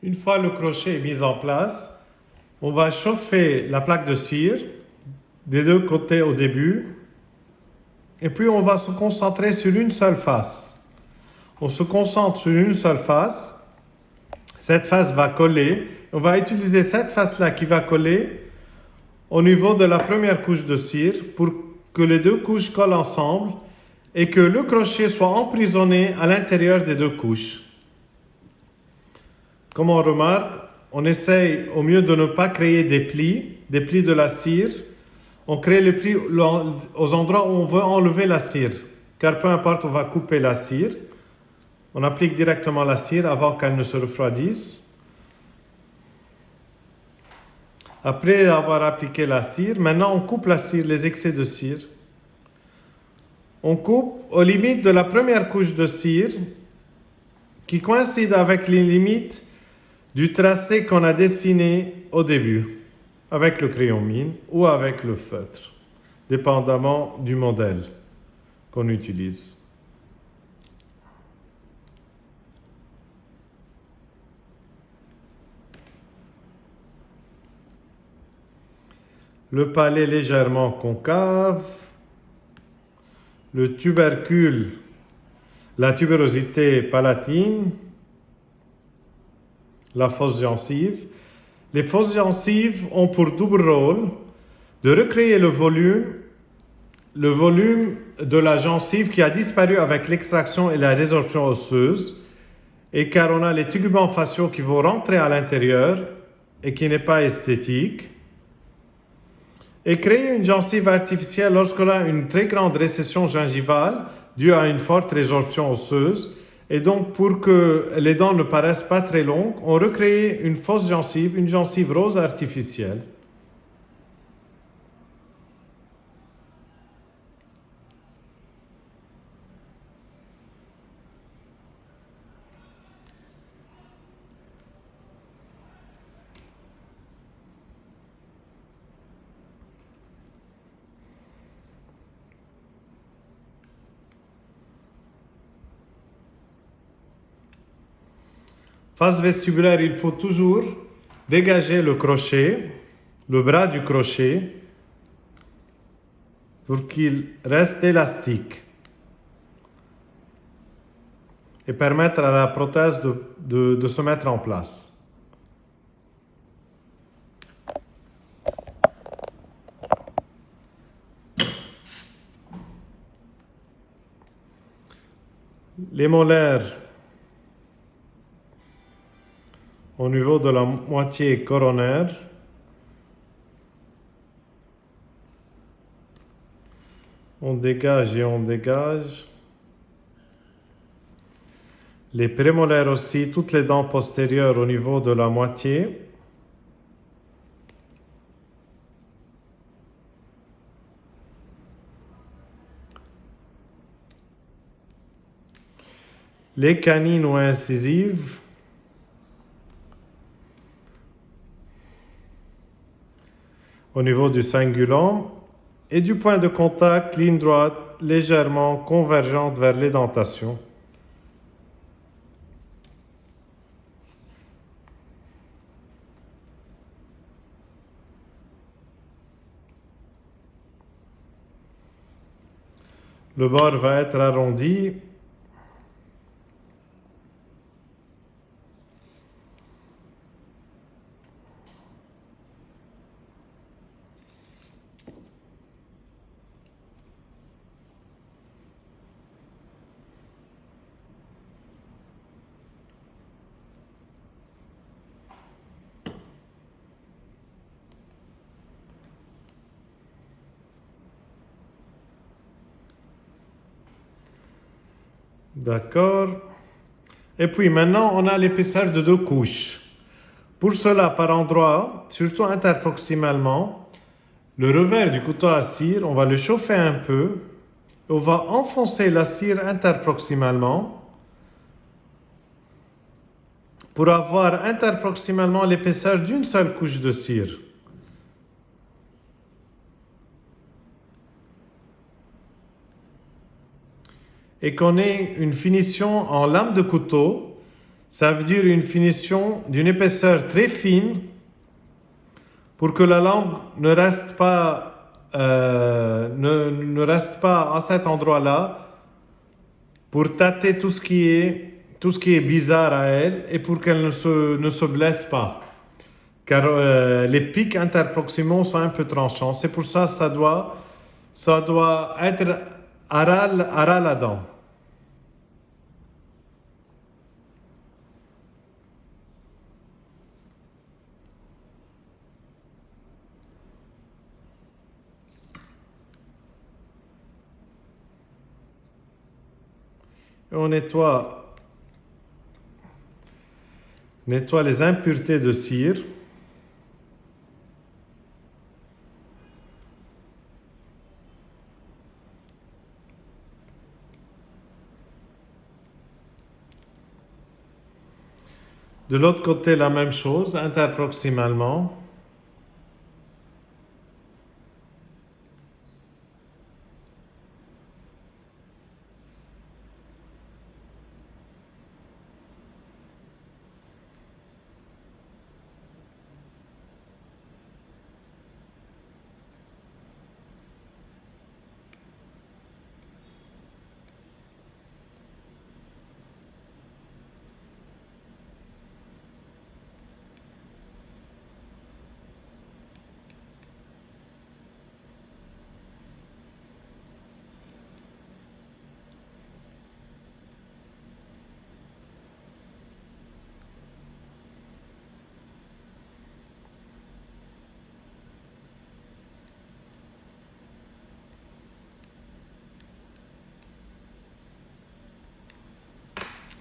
Une fois le crochet mis en place, on va chauffer la plaque de cire des deux côtés au début et puis on va se concentrer sur une seule face. On se concentre sur une seule face, cette face va coller, on va utiliser cette face-là qui va coller au niveau de la première couche de cire pour que les deux couches collent ensemble et que le crochet soit emprisonné à l'intérieur des deux couches. Comme on remarque, on essaye au mieux de ne pas créer des plis de la cire. On crée les plis aux endroits où on veut enlever la cire, car peu importe, on va couper la cire. On applique directement la cire avant qu'elle ne se refroidisse. Après avoir appliqué la cire, maintenant on coupe la cire, les excès de cire. On coupe aux limites de la première couche de cire qui coïncide avec les limites du tracé qu'on a dessiné au début avec le crayon mine ou avec le feutre, dépendamment du modèle qu'on utilise. Le palais légèrement concave, le tubercule, la tubérosité palatine, la fosse gencive. Les fosses gencives ont pour double rôle de recréer le volume de la gencive qui a disparu avec l'extraction et la résorption osseuse, et car on a les téguments faciaux qui vont rentrer à l'intérieur et qui n'est pas esthétique. Et créer une gencive artificielle lorsqu'on a une très grande récession gingivale due à une forte résorption osseuse. Et donc, pour que les dents ne paraissent pas très longues, on recrée une fausse gencive, une gencive rose artificielle. Face vestibulaire, il faut toujours dégager le crochet, le bras du crochet, pour qu'il reste élastique et permettre à la prothèse de se mettre en place. Les molaires au niveau de la moitié coronaire, on dégage et on dégage. Les prémolaires aussi, toutes les dents postérieures au niveau de la moitié. Les canines ou incisives. Au niveau du cingulum et du point de contact, ligne droite légèrement convergente vers l'édentation. Le bord va être arrondi. D'accord. Et puis maintenant, on a l'épaisseur de 2 couches. Pour cela, par endroits, surtout interproximalement, le revers du couteau à cire, on va le chauffer un peu. On va enfoncer la cire interproximalement pour avoir interproximalement l'épaisseur d'une seule couche de cire. Et qu'on ait une finition en lame de couteau Ça veut dire une finition d'une épaisseur très fine pour que la langue ne reste pas, ne reste pas à cet endroit-là pour tâter tout ce qui est bizarre à elle et pour qu'elle ne se blesse pas. Car les pics interproximaux sont un peu tranchants. C'est pour ça que ça doit être à ras la dent. Et on nettoie les impuretés de cire. De l'autre côté, la même chose, interproximalement.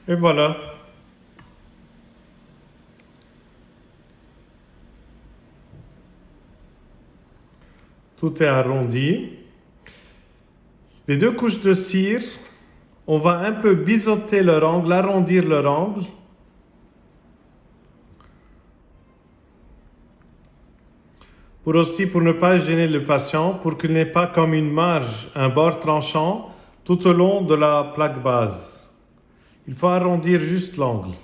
Et voilà. Tout est arrondi. Les deux couches de cire, on va un peu biseauter leur angle, arrondir leur angle. Pour ne pas gêner le patient, pour qu'il n'ait pas comme une marge, un bord tranchant tout au long de la plaque base. Il faut arrondir juste l'angle.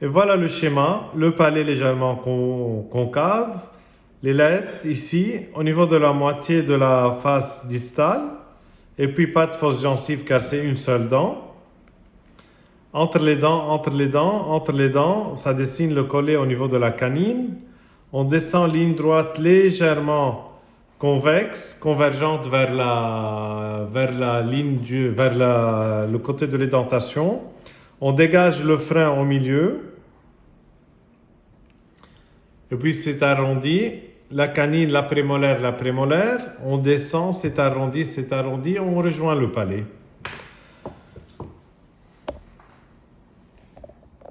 Et voilà le schéma, le palais légèrement concave, les lettres ici, au niveau de la moitié de la face distale, et puis pas de fausse gencive car c'est une seule dent. Entre les dents, ça dessine le collet au niveau de la canine. On descend ligne droite légèrement convexe, convergente vers le côté de l'édentation. On dégage le frein au milieu. Et puis c'est arrondi. La canine, la prémolaire. On descend, c'est arrondi, on rejoint le palais.